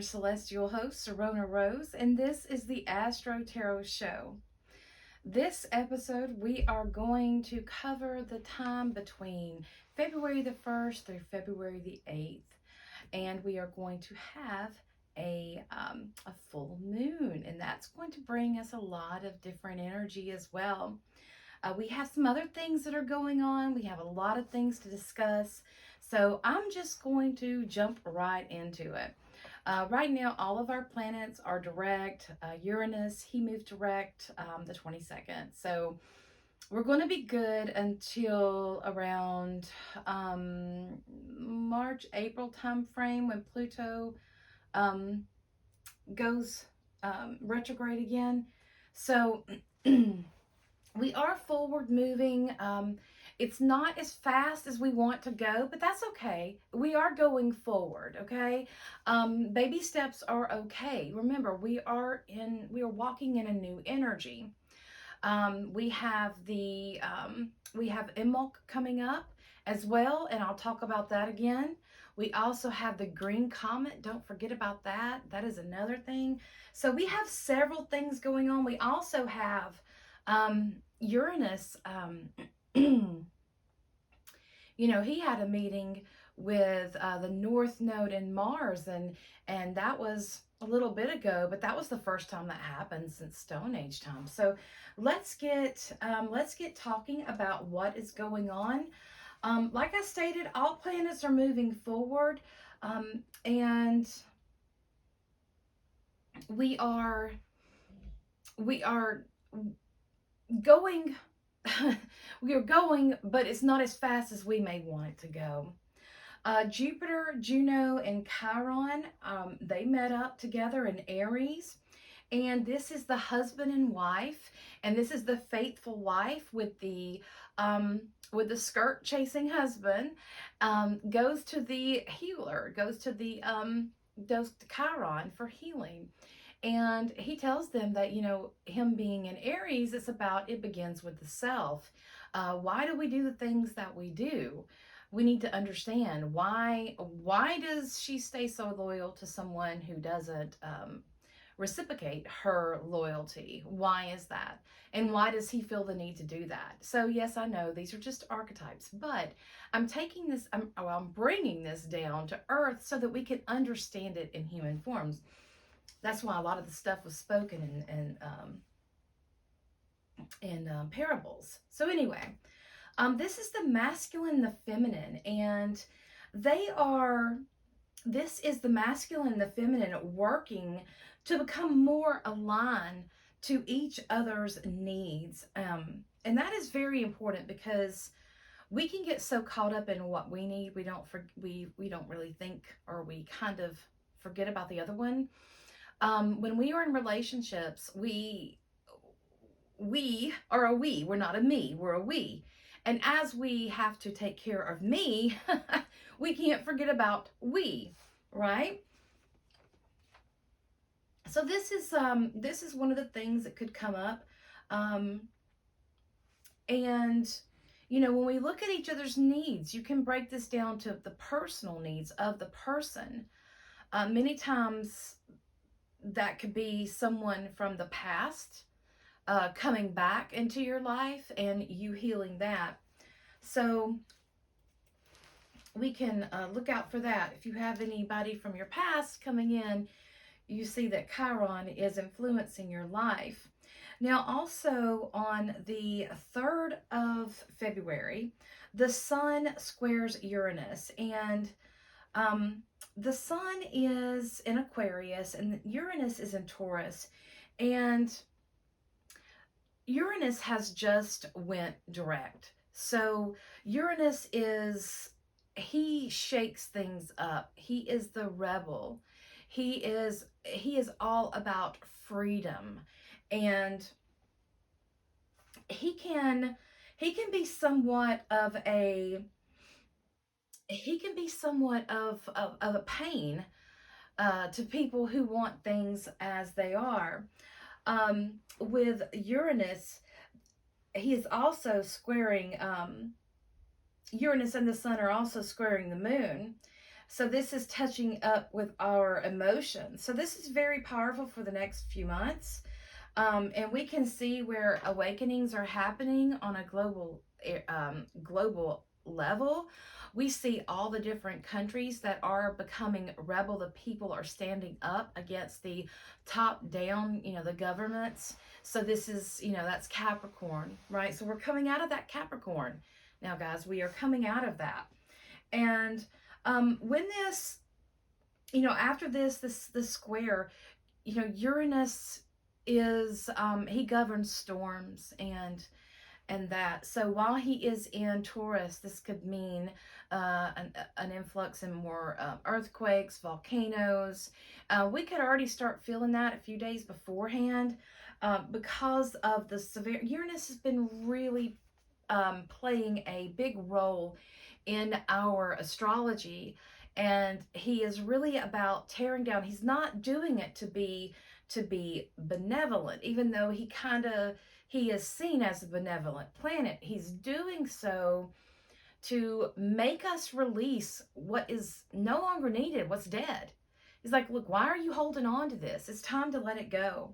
celestial host, Serona Rose, and this is the Astro Tarot Show. This episode, we are going to cover the time between February the 1st through February the 8th, and we are going to have a full moon, and that's going to bring us a lot of different energy as well. We have some other things that are going on. We have a lot of things to discuss. So I'm just going to jump right into it. Right now, all of our planets are direct. Uranus, he moved direct the 22nd. So we're going to be good until around March, April time frame when Pluto goes retrograde again. So we are forward moving. It's not as fast as we want to go, but that's okay. We are going forward, okay? Baby steps are okay. Remember, we are walking in a new energy. We have Imbolc coming up as well, and I'll talk about that again. We also have the green comet. Don't forget about that. That is another thing. So we have several things going on. We also have Uranus, he had a meeting with the North Node and Mars, and that was a little bit ago, but that was the first time that happened since Stone Age time. So let's get talking about what is going on. Like I stated, all planets are moving forward, and we are going we are going, but it's not as fast as we may want it to go. Jupiter, Juno, and Chiron, they met up together in Aries, and this is the husband and wife, and this is the faithful wife with the skirt chasing husband, goes to the healer, goes to Chiron for healing. And he tells them that, him being in Aries, it begins with the self. Why do we do the things that we do? We need to understand why does she stay so loyal to someone who doesn't reciprocate her loyalty? Why is that? And why does he feel the need to do that? So yes, I know these are just archetypes, but I'm bringing this down to earth so that we can understand it in human forms. That's why a lot of the stuff was spoken in parables. So anyway, this is the masculine, the feminine, and this is the masculine and the feminine working to become more aligned to each other's needs. And that is very important because we can get so caught up in what we need, we don't really think, or we kind of forget about the other one. When we are in relationships, we are a we. We're not a me, we're a we. And as we have to take care of me, we can't forget about we, right? So this is one of the things that could come up. And when we look at each other's needs, you can break this down to the personal needs of the person. Many times that could be someone from the past coming back into your life and you healing that. So we can look out for that. If you have anybody from your past coming in, you see that Chiron is influencing your life. Now also on the 3rd of February, the Sun squares Uranus, and the Sun is in Aquarius and Uranus is in Taurus, and Uranus has just went direct. So Uranus he shakes things up. He is the rebel. He is all about freedom, and he can be somewhat of a pain to people who want things as they are. With Uranus, he is also squaring, Uranus and the Sun are also squaring the Moon. So this is touching up with our emotions. So this is very powerful for the next few months. And we can see where awakenings are happening on a global level. We see all the different countries that are becoming rebel. The people are standing up against the top down, the governments. So this is, that's Capricorn, right? So we're coming out of that Capricorn. Now, guys, we are coming out of that. And when this, after this square, Uranus is, he governs storms and that. So while he is in Taurus, this could mean an influx in more earthquakes, volcanoes. We could already start feeling that a few days beforehand because of the severe. Uranus has been really playing a big role in our astrology, and he is really about tearing down. He's not doing it to be benevolent, even though he is seen as a benevolent planet. He's doing so to make us release what is no longer needed, what's dead. He's like, look, why are you holding on to this? It's time to let it go.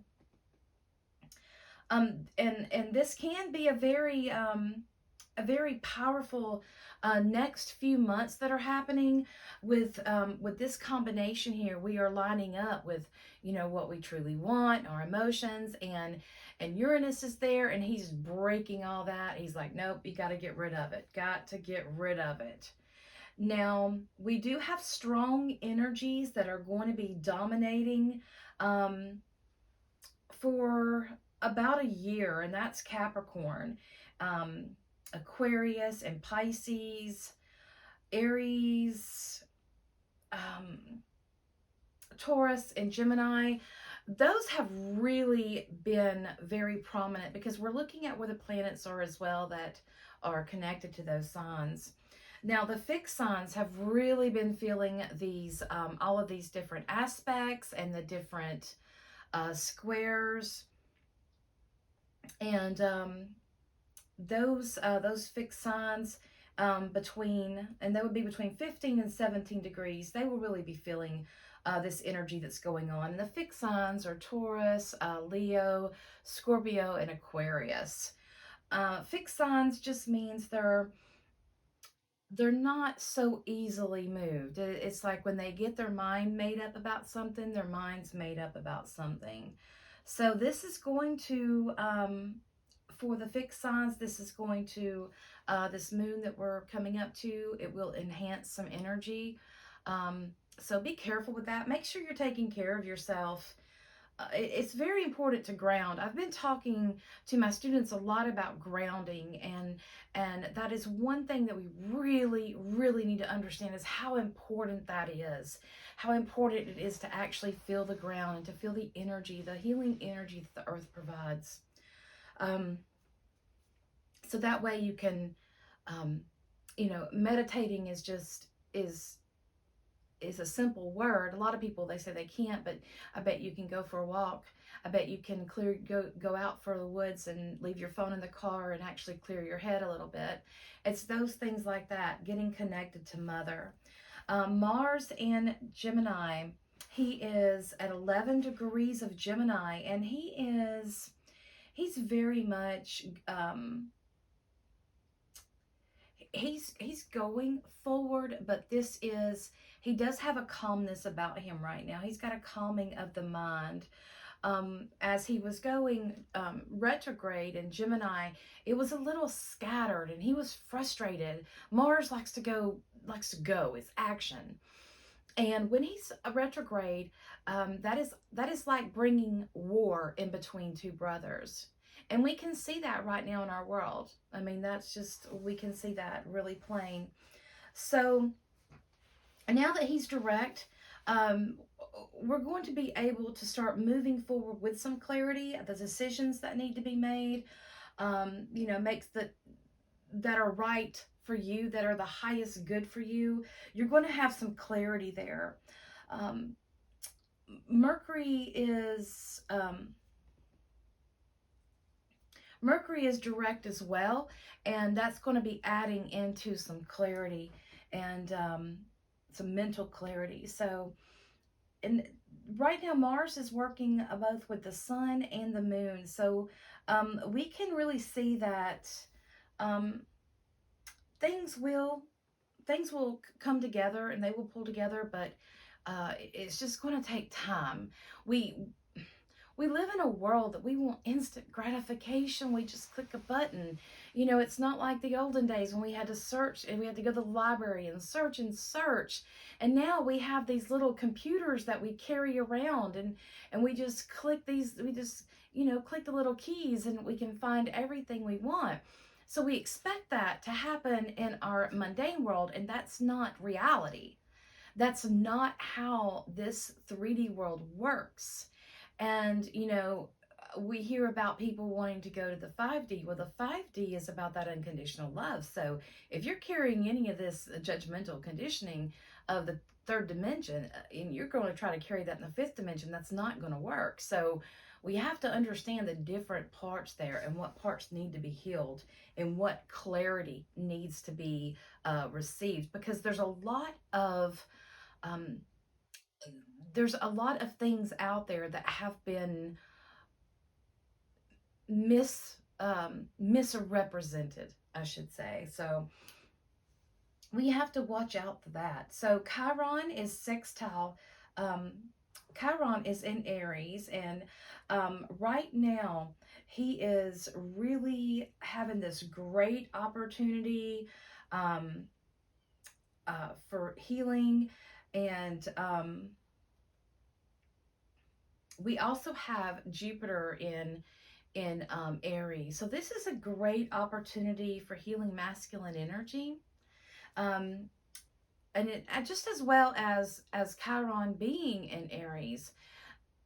And this can be a very powerful next few months that are happening with this combination here. We are lining up with what we truly want, our emotions, and Uranus is there, and he's breaking all that. He's like, nope, you got to get rid of it. Got to get rid of it. Now, we do have strong energies that are going to be dominating for about a year, and that's Capricorn, Aquarius, and Pisces, Aries, Taurus, and Gemini. Those have really been very prominent because we're looking at where the planets are as well that are connected to those signs. Now, the fixed signs have really been feeling these, all of these different aspects and the different squares, and those fixed signs and they would be between 15 and 17 degrees. They will really be feeling this energy that's going on. And the fixed signs are Taurus, Leo, Scorpio, and Aquarius. Fixed signs just means they're not so easily moved. It's like when they get their mind made up about something, their mind's made up about something. So this is going to, for the fixed signs, this is going to, this moon that we're coming up to, it will enhance some energy. So be careful with that. Make sure you're taking care of yourself. It's very important to ground. I've been talking to my students a lot about grounding, and that is one thing that we really, really need to understand is how important that is. How important it is to actually feel the ground and to feel the energy, the healing energy that the earth provides. So that way you can, meditating is a simple word. A lot of people, they say they can't, but I bet you can go for a walk. I bet you can go out for the woods and leave your phone in the car and actually clear your head a little bit. It's those things like that, getting connected to Mother. Mars and Gemini, he is at 11 degrees of Gemini, and he's very much, he's going forward, but he does have a calmness about him right now. He's got a calming of the mind. As he was going retrograde in Gemini, it was a little scattered and he was frustrated. Mars likes to go, it's action. And when he's a retrograde, that is like bringing war in between two brothers. And we can see that right now in our world. I mean, we can see that really plain. So now that he's direct, we're going to be able to start moving forward with some clarity, the decisions that need to be made, that are right for you, that are the highest good for you. You're going to have some clarity there. Mercury is direct as well, and that's going to be adding into some clarity. And some mental clarity. So, and right now Mars is working both with the sun and the moon. So we can really see that um, things will things will come together and they will pull together, but it's just going to take time. We live in a world that we want instant gratification. We just click a button. You know, it's not like the olden days when we had to search and we had to go to the library and search and search. And now we have these little computers that we carry around, and we just click these, we just, click the little keys and we can find everything we want. So we expect that to happen in our mundane world, and that's not reality. That's not how this 3D world works. And, we hear about people wanting to go to the 5D. Well, the 5D is about that unconditional love. So if you're carrying any of this judgmental conditioning of the third dimension, and you're going to try to carry that in the fifth dimension, that's not going to work. So we have to understand the different parts there and what parts need to be healed and what clarity needs to be received, because um, there's a lot of things out there that have been misrepresented, I should say. So we have to watch out for that. So Chiron is sextile. Um, Chiron is in Aries, and right now he is really having this great opportunity for healing, and we also have Jupiter in Aries. So this is a great opportunity for healing masculine energy. Um, and just as well as Chiron being in Aries,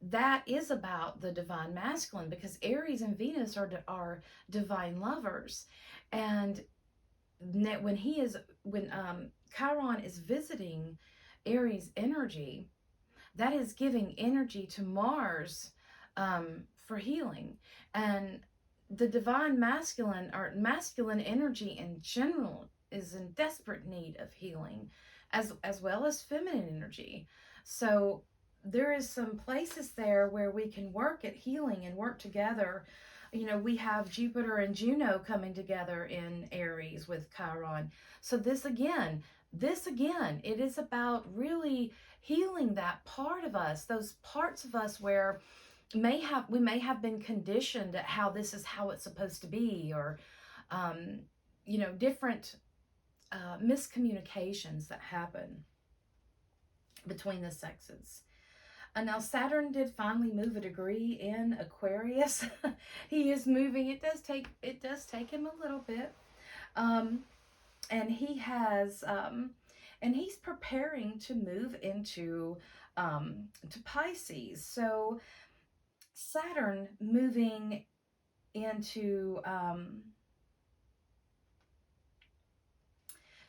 that is about the divine masculine, because Aries and Venus are divine lovers. And when Chiron is visiting Aries energy, that is giving energy to Mars for healing. And the divine masculine, or masculine energy in general, is in desperate need of healing, as well as feminine energy. So there is some places there where we can work at healing and work together. We have Jupiter and Juno coming together in Aries with Chiron. So this again, it is about really healing that part of us, those parts of us where we may have been conditioned at how this is how it's supposed to be, or different miscommunications that happen between the sexes. And now Saturn did finally move a degree in Aquarius. He is moving. It does take him a little bit. And he's preparing to move into to Pisces. So Saturn moving into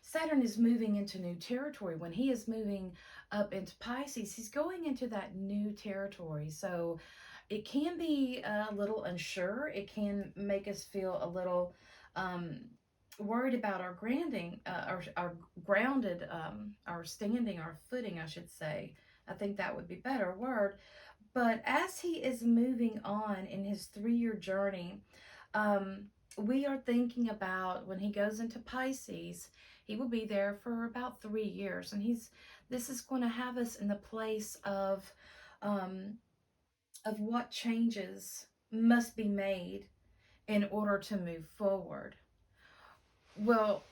Saturn is moving into new territory. When he is moving up into Pisces, he's going into that new territory. So it can be a little unsure. It can make us feel a little worried about our grounded, our standing, our footing, I should say. I think that would be a better word. But as he is moving on in his 3-year journey, we are thinking about when he goes into Pisces, he will be there for about 3 years, and this is going to have us in the place of what changes must be made in order to move forward. Well,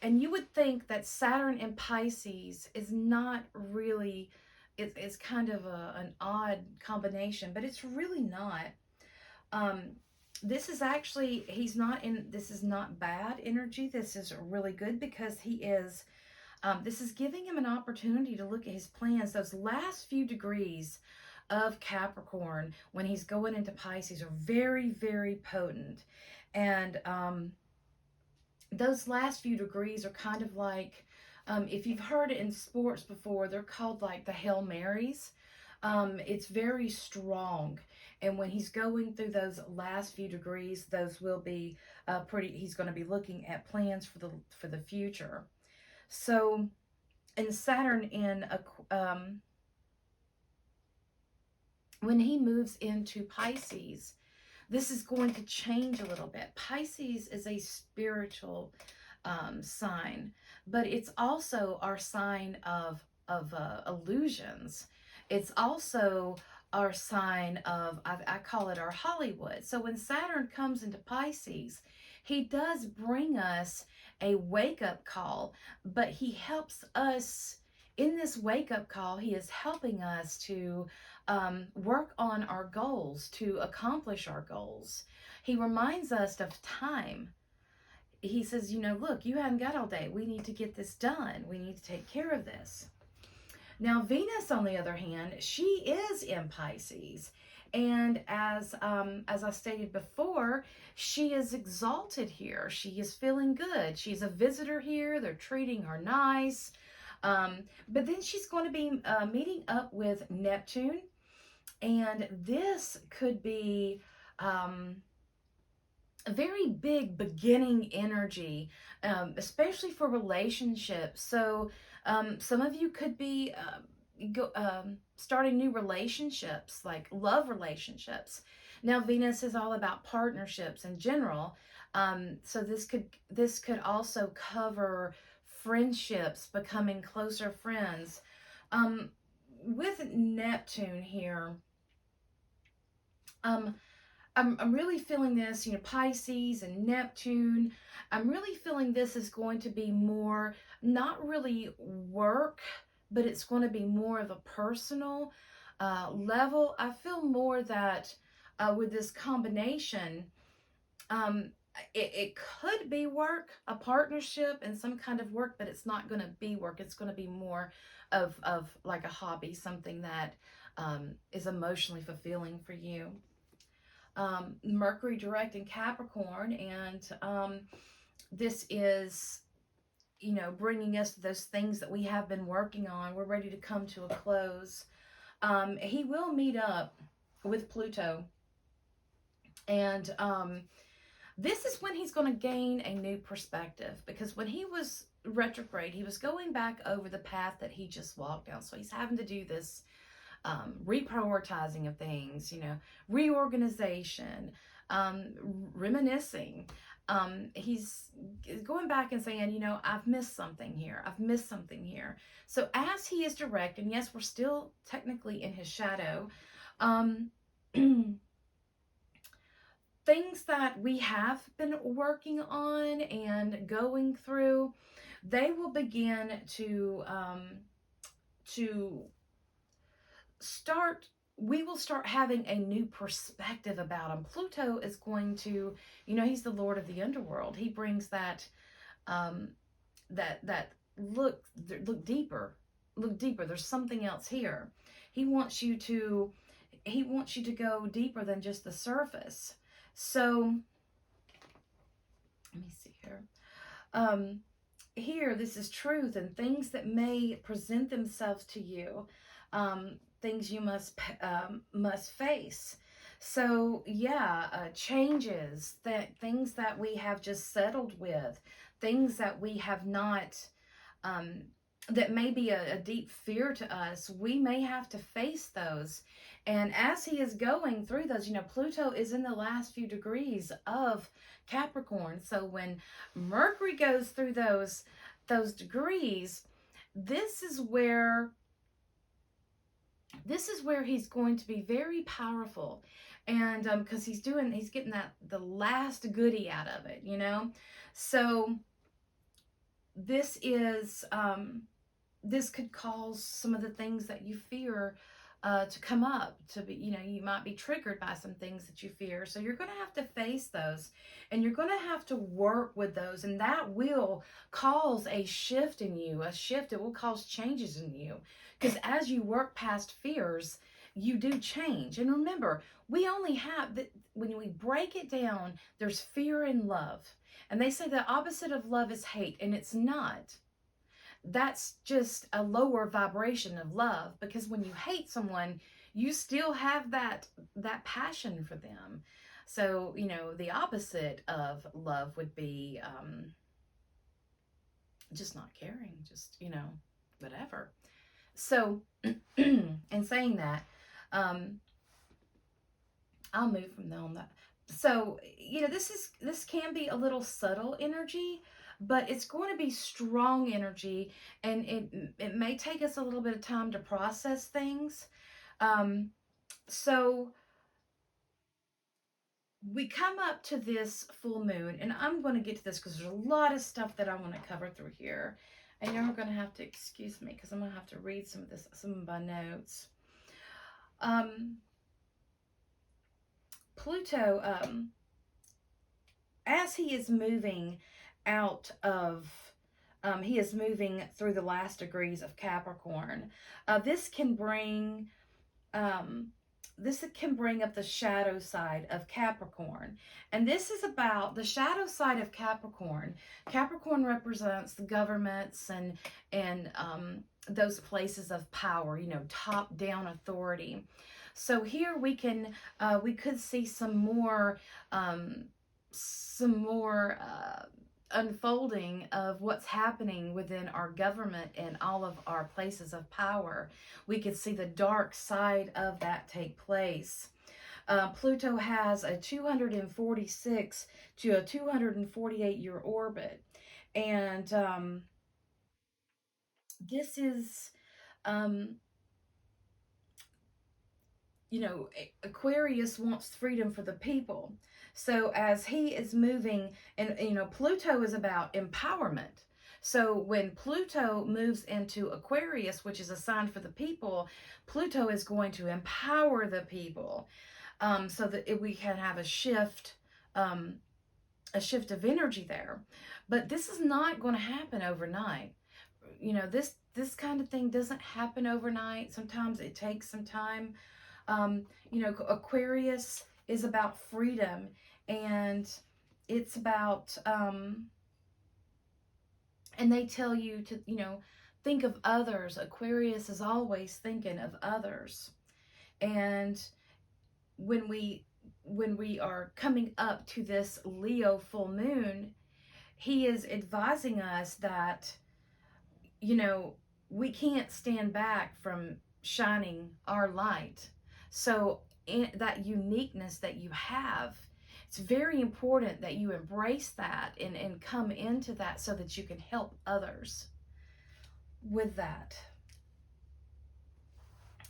and you would think that Saturn in Pisces is not really, it's kind of an odd combination, but it's really not. This is actually, this is not bad energy. This is really good, because this is giving him an opportunity to look at his plans. Those last few degrees of Capricorn, when he's going into Pisces, are very, very potent. And those last few degrees are kind of like, if you've heard it in sports before, they're called like the Hail Marys. It's very strong. And when he's going through those last few degrees, those will be he's going to be looking at plans for the future. So and Saturn in a when he moves into Pisces, this is going to change a little bit. Pisces is a spiritual sign, but it's also our sign of illusions. It's also our sign of, I call it our Hollywood. So when Saturn comes into Pisces, he does bring us a wake-up call, but he helps us in this wake-up call. He is helping us to work on our goals, to accomplish our goals. He reminds us of time. He says, you know, look, you haven't got all day. We need to get this done. We need to take care of this. Now, Venus, on the other hand, she is in Pisces. And as I stated before, she is exalted here. She is feeling good. She's a visitor here. They're treating her nice. But then she's going to be meeting up with Neptune. And this could be a very big beginning energy, especially for relationships. So some of you could be starting new relationships, like love relationships. Now Venus is all about partnerships in general. So this could also cover friendships, becoming closer friends. With Neptune here, I'm really feeling this, you know, Pisces and Neptune. I'm really feeling this is going to be more, not really work, but it's going to be more of a personal level. I feel more that with this combination, um, it could be work, a partnership and some kind of work, but it's not going to be work. It's going to be more of like a hobby, something that is emotionally fulfilling for you. Mercury direct in Capricorn, and this is, you know, bringing us those things that we have been working on. We're ready to come to a close. He will meet up with Pluto, and this is when he's going to gain a new perspective, because when he was retrograde, he was going back over the path that he just walked down. So he's having to do this reprioritizing of things, you know, reorganization, reminiscing. He's going back and saying, you know, I've missed something here. I've missed something here. So as he is direct, and yes, we're still technically in his shadow, things that we have been working on and going through, they will begin to start, we will start having a new perspective about him. Pluto is going to, you know, he's the lord of the underworld. He brings that that look deeper, look deeper. There's something else here. He wants you to go deeper than just the surface. So let me see here. Here, this is truth and things that may present themselves to you, things you must face. So yeah, changes, that things that we have just settled with, things that we have not, that may be a deep fear to us. We may have to face those. And as he is going through those, you know, Pluto is in the last few degrees of Capricorn. So when Mercury goes through those degrees, this is where he's going to be very powerful. And because he's getting that the last goodie out of it, you know. So this is this could cause some of the things that you fear to come up, to be, you know, you might be triggered by some things that you fear. So you're going to have to face those, and you're going to have to work with those, and that will cause a shift in you, a shift. It will cause changes in you, because as you work past fears, you do change. And remember, we only have that when we break it down, there's fear and love. And they say the opposite of love is hate, and it's not. That's just a lower vibration of love, because when you hate someone, you still have that passion for them. So, you know, the opposite of love would be just not caring, just, you know, whatever. So, in saying that, um, I'll move from there on that. So, this can be a little subtle energy, but it's going to be strong energy, and it may take us a little bit of time to process things. So we come up to this full moon, and I'm going to get to this because there's a lot of stuff that I want to cover through here, and you're going to have to excuse me because I'm going to have to read some of my notes. Pluto, as he is moving out of, he is moving through the last degrees of Capricorn. This can bring up the shadow side of Capricorn. And this is about the shadow side of Capricorn. Capricorn represents the governments and those places of power, top down authority. So here we could see some more unfolding of what's happening within our government and all of our places of power. We could see the dark side of that take place. Pluto has a 246 to a 248 year orbit. And this is, um, Aquarius wants freedom for the people. So as he is moving, and Pluto is about empowerment. So when Pluto moves into Aquarius, which is a sign for the people, Pluto is going to empower the people, so that we can have a shift of energy there. But this is not going to happen overnight. This kind of thing doesn't happen overnight. Sometimes it takes some time. Aquarius is about freedom, and it's about, and they tell you to, think of others. Aquarius is always thinking of others. And when we are coming up to this Leo full moon, he is advising us that, we can't stand back from shining our light. So that uniqueness that you have, it's very important that you embrace that and come into that so that you can help others with that.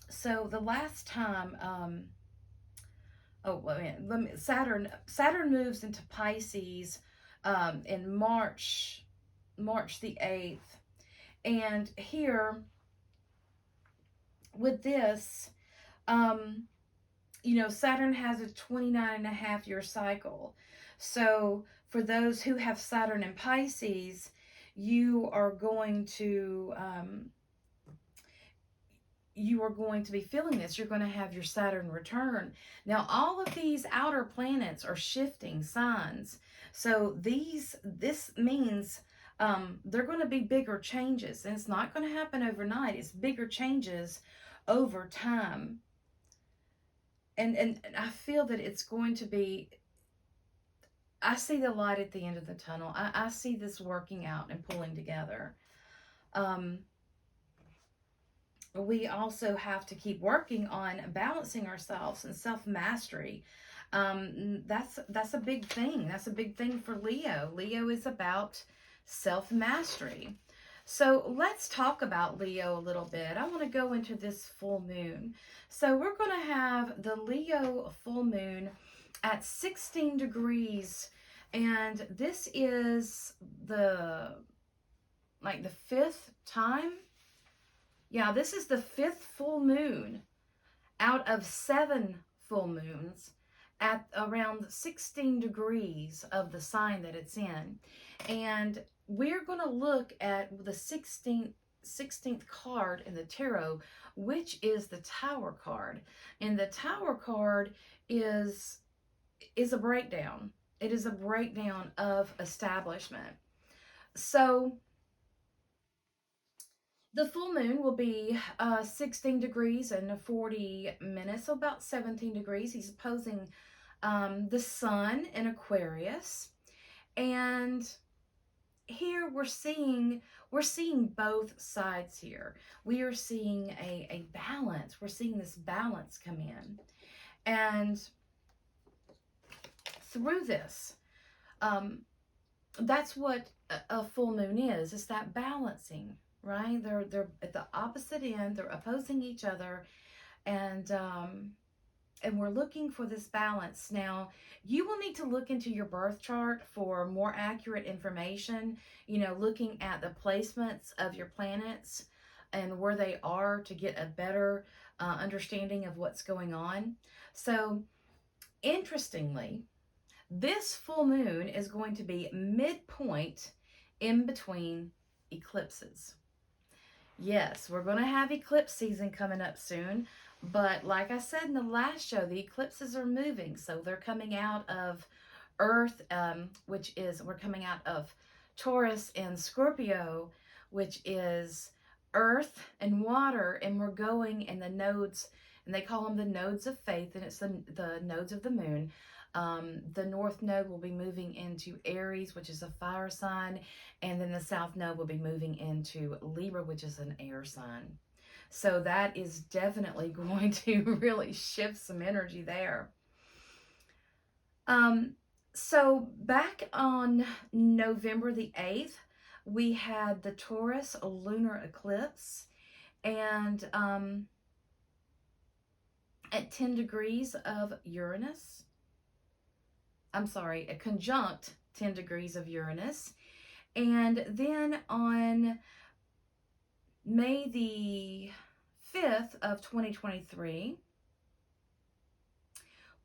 So the last time, Saturn moves into Pisces in March the 8th. And here with this, Saturn has a 29.5 year cycle. So for those who have Saturn in Pisces, you are going to be feeling this. You're going to have your Saturn return. Now, all of these outer planets are shifting signs. So this means they're going to be bigger changes. And it's not going to happen overnight. It's bigger changes over time. And I feel that it's going to be, I see the light at the end of the tunnel. I see this working out and pulling together. We also have to keep working on balancing ourselves and self-mastery. That's a big thing. That's a big thing for Leo. Leo is about self-mastery. So let's talk about Leo a little bit. I want to go into this full moon. So we're going to have the Leo full moon at 16 degrees. And this is the fifth time. Yeah, this is the fifth full moon out of 7 full moons at around 16 degrees of the sign that it's in. And we're going to look at the 16th card in the tarot, which is the Tower card. And the Tower card is a breakdown. It is a breakdown of establishment. So the full moon will be 16 degrees and 40 minutes, so about 17 degrees. He's opposing the sun in Aquarius. And here we're seeing both sides here. We are seeing a balance. We're seeing this balance come in. And through this, um, that's what a full moon is. It's that balancing, right? They're at the opposite end. They're opposing each other, and we're looking for this balance. Now, you will need to look into your birth chart for more accurate information, looking at the placements of your planets and where they are to get a better understanding of what's going on. So, interestingly, this full moon is going to be midpoint in between eclipses. Yes, we're going to have eclipse season coming up soon. But like I said in the last show, the eclipses are moving. So they're coming out of Earth, we're coming out of Taurus and Scorpio, which is Earth and water. And we're going in the nodes, and they call them the nodes of faith. And it's the nodes of the moon. The north node will be moving into Aries, which is a fire sign, and then the south node will be moving into Libra, which is an air sign. So that is definitely going to really shift some energy there. So back on November the 8th, we had the Taurus lunar eclipse, and at 10 degrees of Uranus, a conjunct 10 degrees of Uranus. And then on May the 5th of 2023,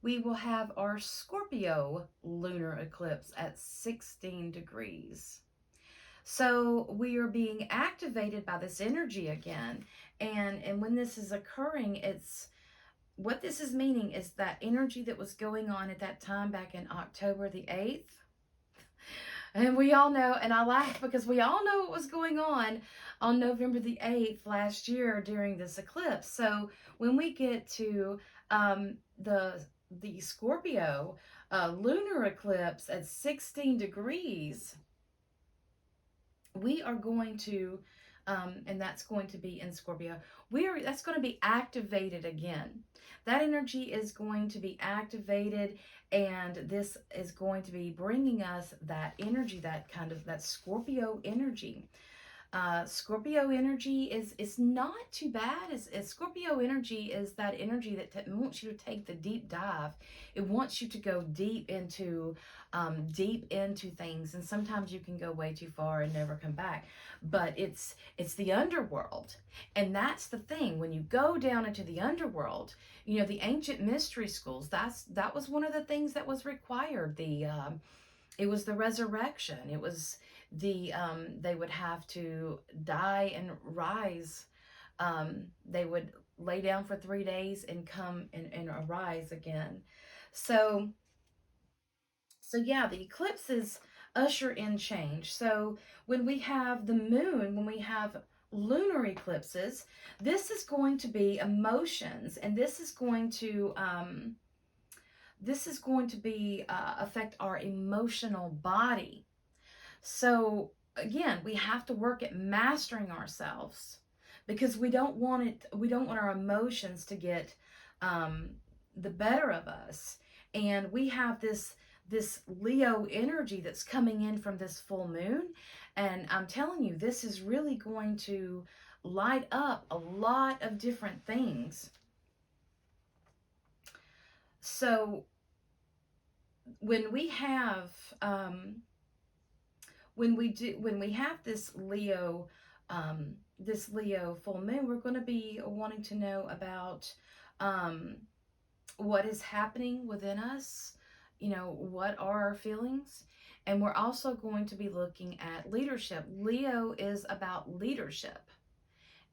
we will have our Scorpio lunar eclipse at 16 degrees. So we are being activated by this energy again. And when this is occurring, what this is meaning is that energy that was going on at that time back in October the 8th. And we all know, and I laugh because we all know what was going on November the 8th last year during this eclipse. So when we get to the Scorpio lunar eclipse at 16 degrees, we are going to, and that's going to be in Scorpio, that's going to be activated again. That energy is going to be activated, and this is going to be bringing us that energy, that Scorpio energy. Scorpio energy is not too bad. Scorpio energy is that energy that wants you to take the deep dive. It wants you to go deep into things, and sometimes you can go way too far and never come back. But it's the underworld, and that's the thing. When you go down into the underworld, the ancient mystery schools. That was one of the things that was required. It was the resurrection. It was they would have to die and rise. They would lay down for 3 days and come and arise again. So yeah, the eclipses usher in change. So when we have the moon, when we have lunar eclipses, this is going to be emotions, and this is going to affect our emotional body. So again, we have to work at mastering ourselves, because we don't want our emotions to get the better of us. And we have this Leo energy that's coming in from this full moon, and I'm telling you, this is really going to light up a lot of different things. So when we have this Leo full moon, we're going to be wanting to know about what is happening within us, what are our feelings. And we're also going to be looking at leadership. Leo is about leadership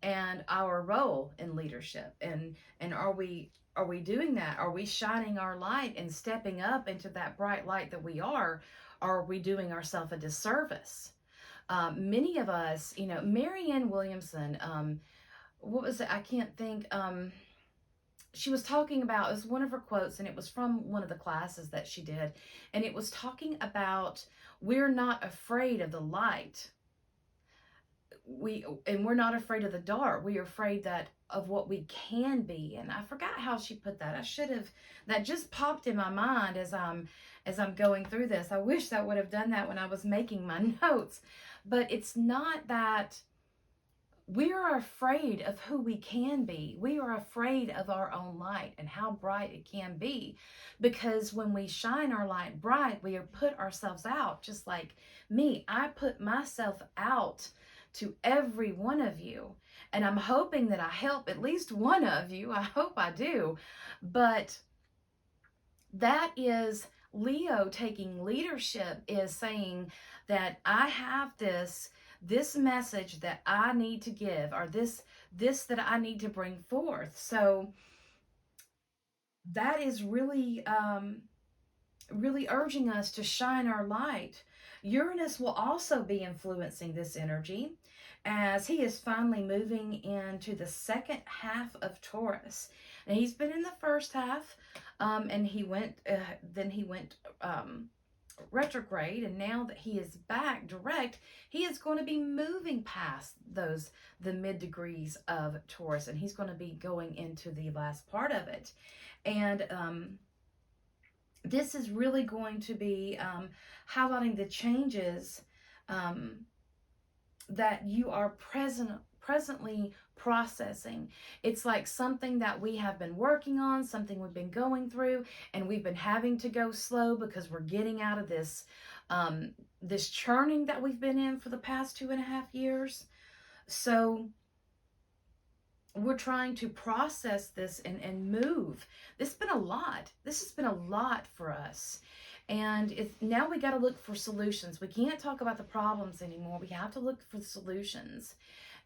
and our role in leadership. And are we doing that? Are we shining our light and stepping up into that bright light that we are? Or are we doing ourselves a disservice? Many of us, Marianne Williamson, what was it? I can't think. she was talking about, it was one of her quotes, and it was from one of the classes that she did, and it was talking about, we're not afraid of the light, we're not afraid of the dark, we are afraid of what we can be. And I forgot how she put that. I should have, that just popped in my mind as I'm going through this. I wish I would have done that when I was making my notes. But it's not that we are afraid of who we can be. We are afraid of our own light and how bright it can be. Because when we shine our light bright, we put ourselves out. Just like me, I put myself out to every one of you. And I'm hoping that I help at least one of you. I hope I do. But that is Leo taking leadership, is saying that I have this message that I need to give, or this that I need to bring forth. So that is really really urging us to shine our light. Uranus will also be influencing this energy as he is finally moving into the second half of Taurus. And he's been in the first half, and he went retrograde, and now that he is back direct, he is going to be moving past the mid degrees of Taurus, and he's going to be going into the last part of it. And this is really going to be highlighting the changes that you are presently processing. It's like something that we have been working on, something we've been going through, and we've been having to go slow because we're getting out of this this churning that we've been in for the past 2.5 years. So we're trying to process this and move. This has been a lot. This has been a lot for us. And now we got to look for solutions. We can't talk about the problems anymore. We have to look for solutions.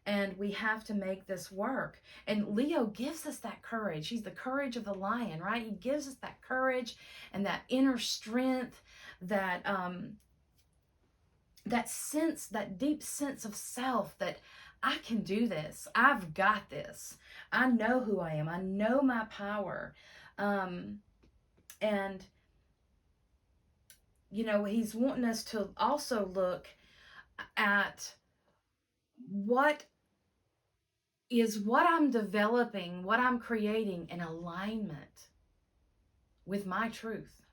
And we have to make this work. And Leo gives us that courage. He's the courage of the lion, right? He gives us that courage and that inner strength, that sense, that deep sense of self, that I can do this. I've got this. I know who I am. I know my power. And, you know, he's wanting us to also look at what I'm developing, what I'm creating in alignment with my truth,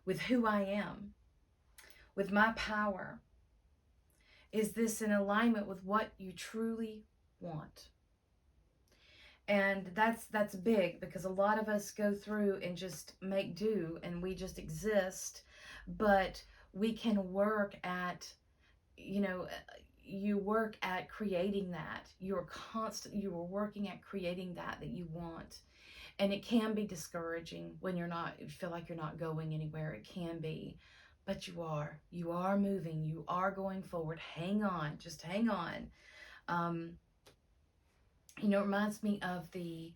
with who I am, with my power. Is this in alignment with what you truly want? And that's big, because a lot of us go through and just make do, and we just exist. But we can work at, you know, you work at creating that. You are working at creating that you want. And it can be discouraging when you feel like you're not going anywhere. It can be. But you are moving, you are going forward. Hang on, just hang on. You know, it reminds me of the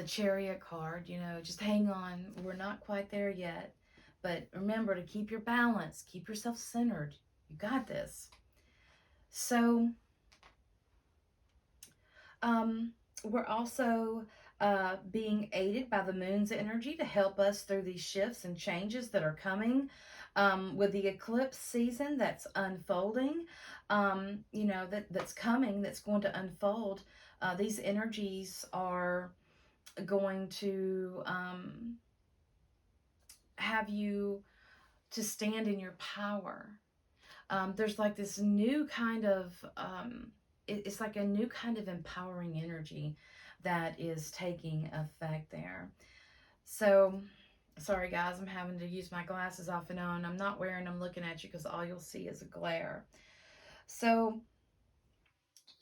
Chariot card, you know, just hang on. We're not quite there yet. But remember to keep your balance, keep yourself centered. You got this. So, we're also being aided by the moon's energy to help us through these shifts and changes that are coming. With the eclipse season that's unfolding, you know, that's coming, that's going to unfold. These energies are going to have you to stand in your power. There's like this new kind of, it's like a new kind of empowering energy that is taking effect there. So, sorry guys, I'm having to use my glasses off and on. I'm not wearing them looking at you because all you'll see is a glare. So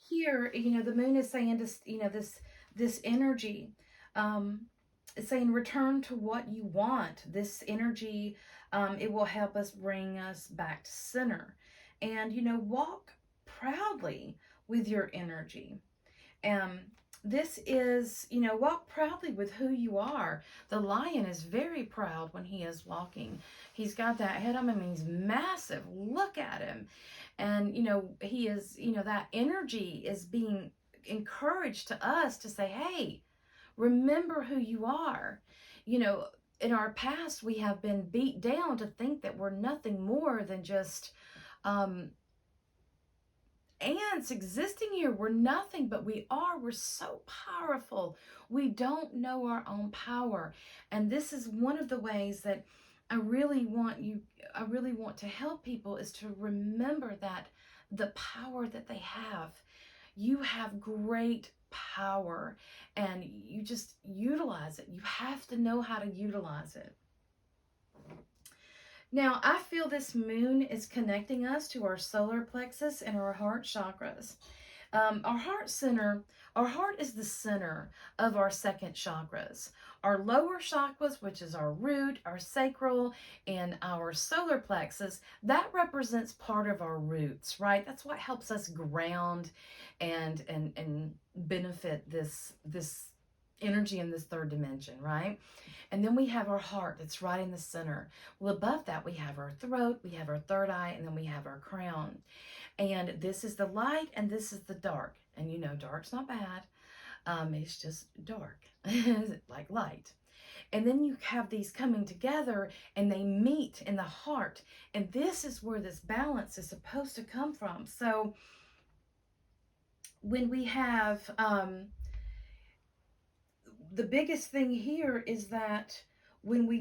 here, you know, the moon is saying to, you know, this energy, it's saying return to what you want. This energy, it will help us bring us back to center. And, you know, walk proudly with your energy. This is, you know, walk proudly with who you are. The lion is very proud when he is walking. He's got that head on him, and he's massive. Look at him. And, you know, he is, you know, that energy is being encouraged to us to say, hey, Remember who you are. You know, in our past, we have been beat down to think that we're nothing more than just ants existing here. We're nothing, but we are. We're so powerful. We don't know our own power. And this is one of the ways that I really want to help people, is to remember that the power that they have. You have great power, and you just utilize it. You have to know how to utilize it. Now, I feel this moon is connecting us to our solar plexus and our heart chakras. Our heart center, our heart is the center of our second chakras. Our lower chakras, which is our root, our sacral, and our solar plexus, that represents part of our roots, right? That's what helps us ground and benefit this energy in this third dimension, right? And then we have our heart that's right in the center. Well, above that, we have our throat, we have our third eye, and then we have our crown. And this is the light, and this is the dark. And you know, dark's not bad. It's just dark, like light. And then you have these coming together, and they meet in the heart. And this is where this balance is supposed to come from. So when we have the biggest thing here is that when we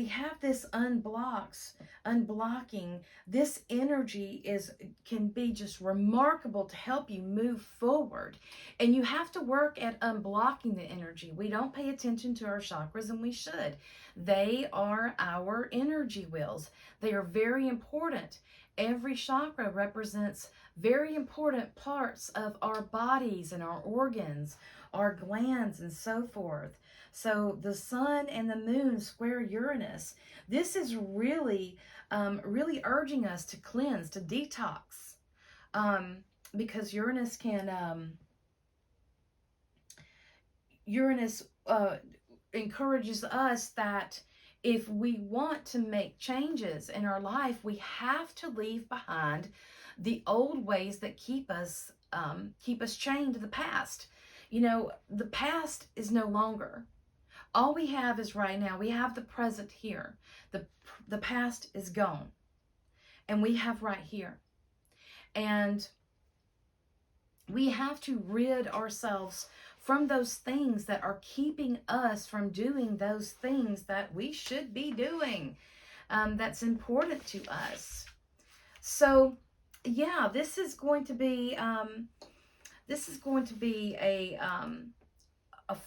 have this unblocking, this energy can be just remarkable to help you move forward. And you have to work at unblocking the energy. We don't pay attention to our chakras, and we should. They are our energy wheels. They are very important. Every chakra represents very important parts of our bodies and our organs, our glands, and so forth. So the sun and the moon square Uranus. This is really, really urging us to cleanse, to detox, because Uranus encourages us that if we want to make changes in our life, we have to leave behind the old ways that keep us chained to the past. You know, the past is no longer. All we have is right now. We have the present here. The past is gone. And we have right here. And we have to rid ourselves from those things that are keeping us from doing those things that we should be doing. That's important to us. So, yeah, this is going to be a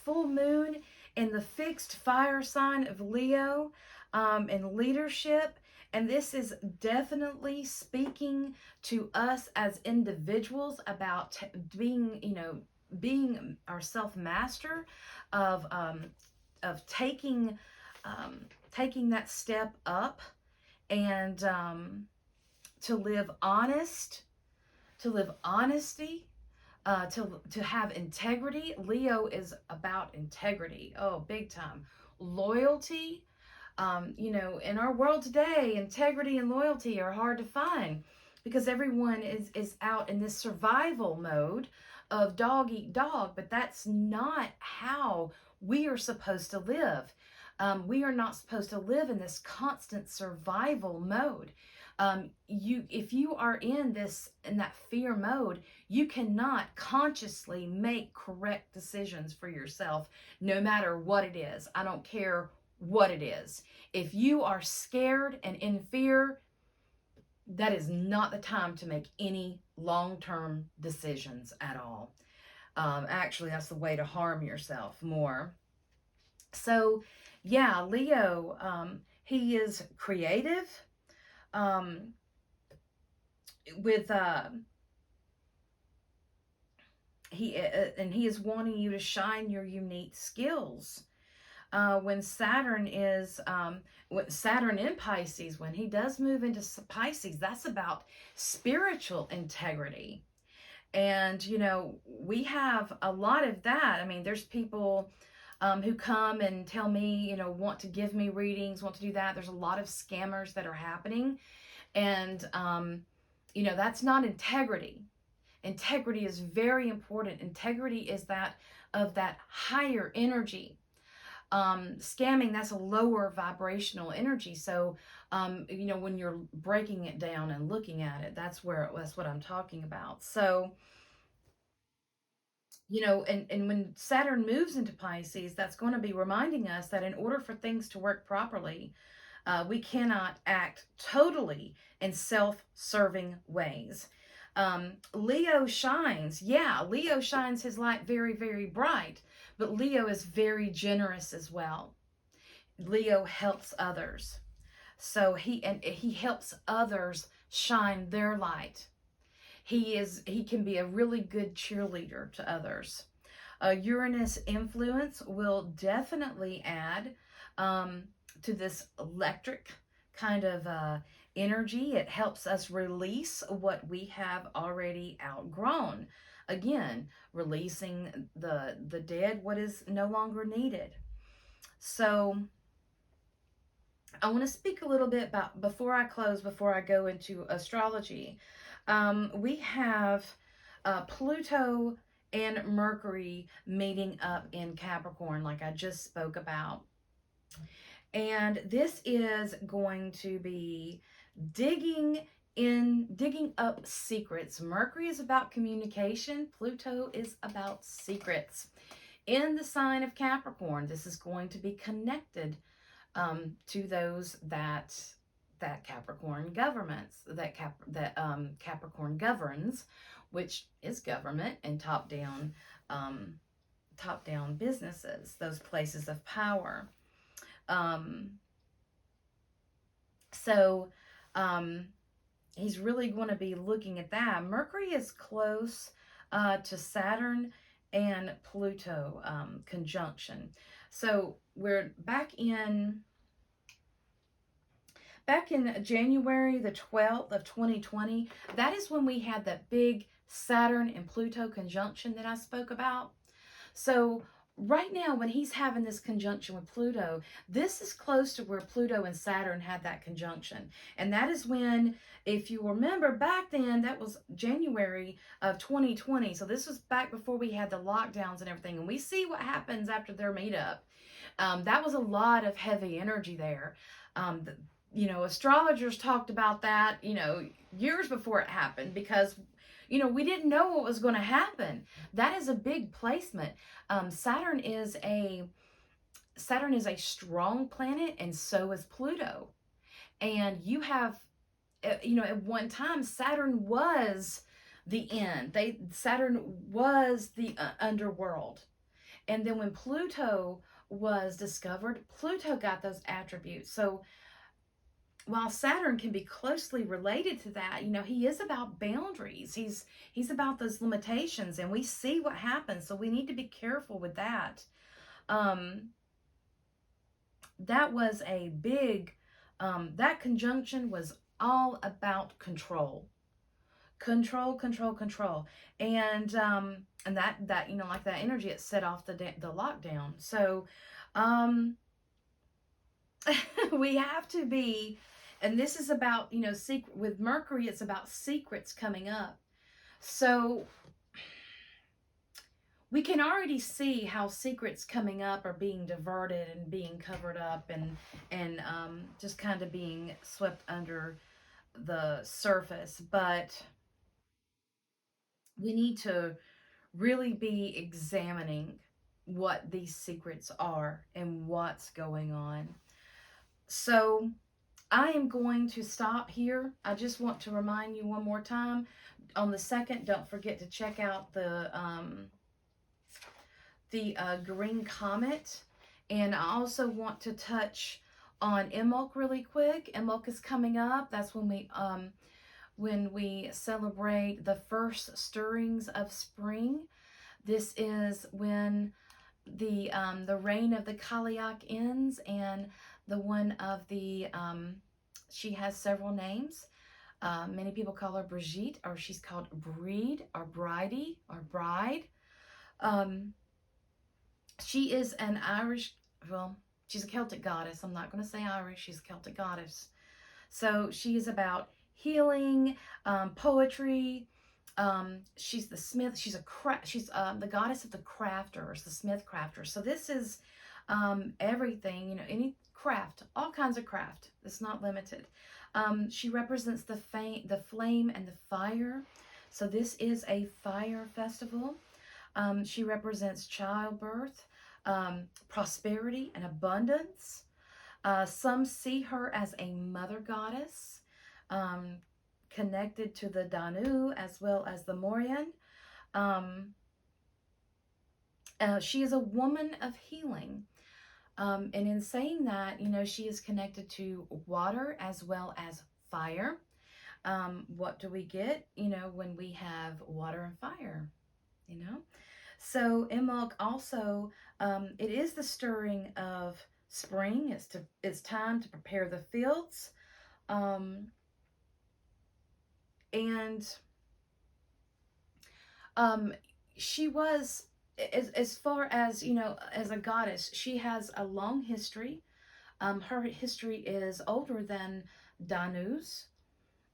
full moon in the fixed fire sign of Leo, in leadership. And this is definitely speaking to us as individuals about being our self-master, of taking that step up, and to live honest, to live honesty, to have integrity. Leo is about integrity. Oh, big time. Loyalty. In our world today, integrity and loyalty are hard to find because everyone is out in this survival mode of dog eat dog, but that's not how we are supposed to live. We are not supposed to live in this constant survival mode. If you are in that fear mode, you cannot consciously make correct decisions for yourself, no matter what it is. I don't care what it is. If you are scared and in fear, that is not the time to make any long-term decisions at all. Actually, that's the way to harm yourself more. So, yeah, Leo, he is creative. He is wanting you to shine your unique skills. When Saturn in Pisces, when he does move into Pisces, that's about spiritual integrity. And, we have a lot of that. I mean, there's people who come and tell me, want to give me readings, want to do that. There's a lot of scammers that are happening. And, that's not integrity. Integrity is very important. Integrity is that of that higher energy. Scamming, that's a lower vibrational energy. So, when you're breaking it down and looking at it, that's what I'm talking about. So, and when Saturn moves into Pisces, that's going to be reminding us that in order for things to work properly, we cannot act totally in self-serving ways. Leo shines. Yeah, Leo shines his light very, very bright, but Leo is very generous as well. Leo helps others. So he helps others shine their light. He can be a really good cheerleader to others. Uranus influence will definitely add to this electric kind of energy. It helps us release what we have already outgrown. Again, releasing the dead, what is no longer needed. So I want to speak a little bit about, before I close, before I go into astrology, we have Pluto and Mercury meeting up in Capricorn, like I just spoke about. And this is going to be digging up secrets. Mercury is about communication. Pluto is about secrets. In the sign of Capricorn, this is going to be connected to those that Capricorn governments, that Capricorn governs, which is government and top down businesses, those places of power. So he's really going to be looking at that. Mercury is close to Saturn and Pluto conjunction. So we're back in January the 12th of 2020. That is when we had that big Saturn and Pluto conjunction that I spoke about. So right now, when he's having this conjunction with Pluto, this is close to where Pluto and Saturn had that conjunction. And that is when, if you remember back then, that was January of 2020. So this was back before we had the lockdowns and everything. And we see what happens after their meetup. That was a lot of heavy energy there. Astrologers talked about that, years before it happened, because we didn't know what was going to happen. That is a big placement. Saturn is a strong planet, and so is Pluto. And you have, at one time, Saturn was the end. Saturn was the underworld. And then when Pluto was discovered, Pluto got those attributes. So while Saturn can be closely related to that, he is about boundaries. He's about those limitations, and we see what happens. So we need to be careful with that. That was a big, that conjunction was all about control. Control. And that, like that energy, it set off the lockdown. So, we have to be, and this is about, with Mercury, it's about secrets coming up. So we can already see how secrets coming up are being diverted and being covered up and just kind of being swept under the surface. But we need to really be examining what these secrets are and what's going on. So I am going to stop here. I just want to remind you one more time. On the 2nd, don't forget to check out the green comet. And I also want to touch on Imbolc really quick. Imbolc is coming up. That's when we celebrate the first stirrings of spring. This is when the reign of the Kaliak ends, and the one of the she has several names. Many people call her Brigitte, or she's called Breed, or Bridie, or Bride. She is an Irish, she's a Celtic goddess. I'm not going to say Irish, she's a Celtic goddess. So she is about healing, poetry, She's the smith. She's the goddess of the crafters, the smith crafter. So this is everything, any craft, all kinds of craft. It's not limited. She represents the flame and the fire. So this is a fire festival. She represents childbirth, prosperity, and abundance. Some see her as a mother goddess, connected to the Danu as well as the Morian. She is a woman of healing. And in saying that, she is connected to water as well as fire. What do we get, when we have water and fire, So Imbolc also, it is the stirring of spring. It's time to prepare the fields. And she was, as far as, as a goddess, she has a long history. Her history is older than Danu's.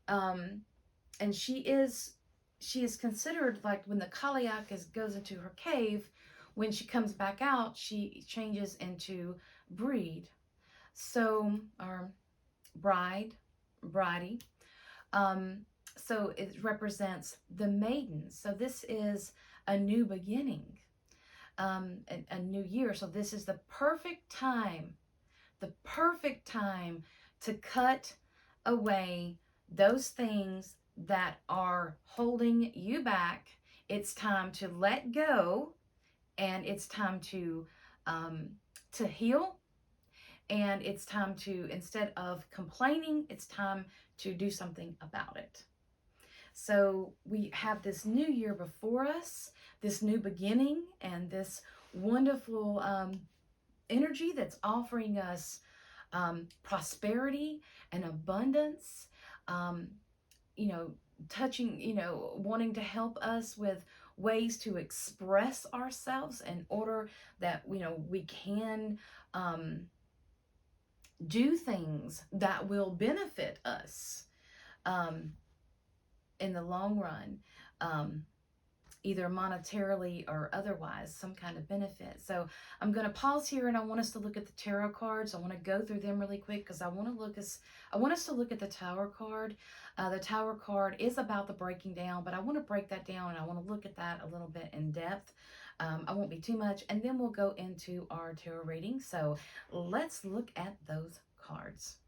And she is considered, like, when the Kaliak goes into her cave, when she comes back out, she changes into breed. So, or bridie. So it represents the maiden. So this is a new beginning, a new year. So this is the perfect time to cut away those things that are holding you back. It's time to let go, and it's time to heal. And it's time to, instead of complaining, it's time to do something about it. So we have this new year before us, this new beginning, and this wonderful energy that's offering us prosperity and abundance, touching, wanting to help us with ways to express ourselves in order that, we can do things that will benefit us in the long run, either monetarily or otherwise, some kind of benefit. So I'm going to pause here, and I want us to look at the tarot cards. I want to go through them really quick because I want us to look at the Tower card. The Tower card is about the breaking down, but I want to break that down, and I want to look at that a little bit in depth. I won't be too much, and then we'll go into our tarot reading. So let's look at those cards.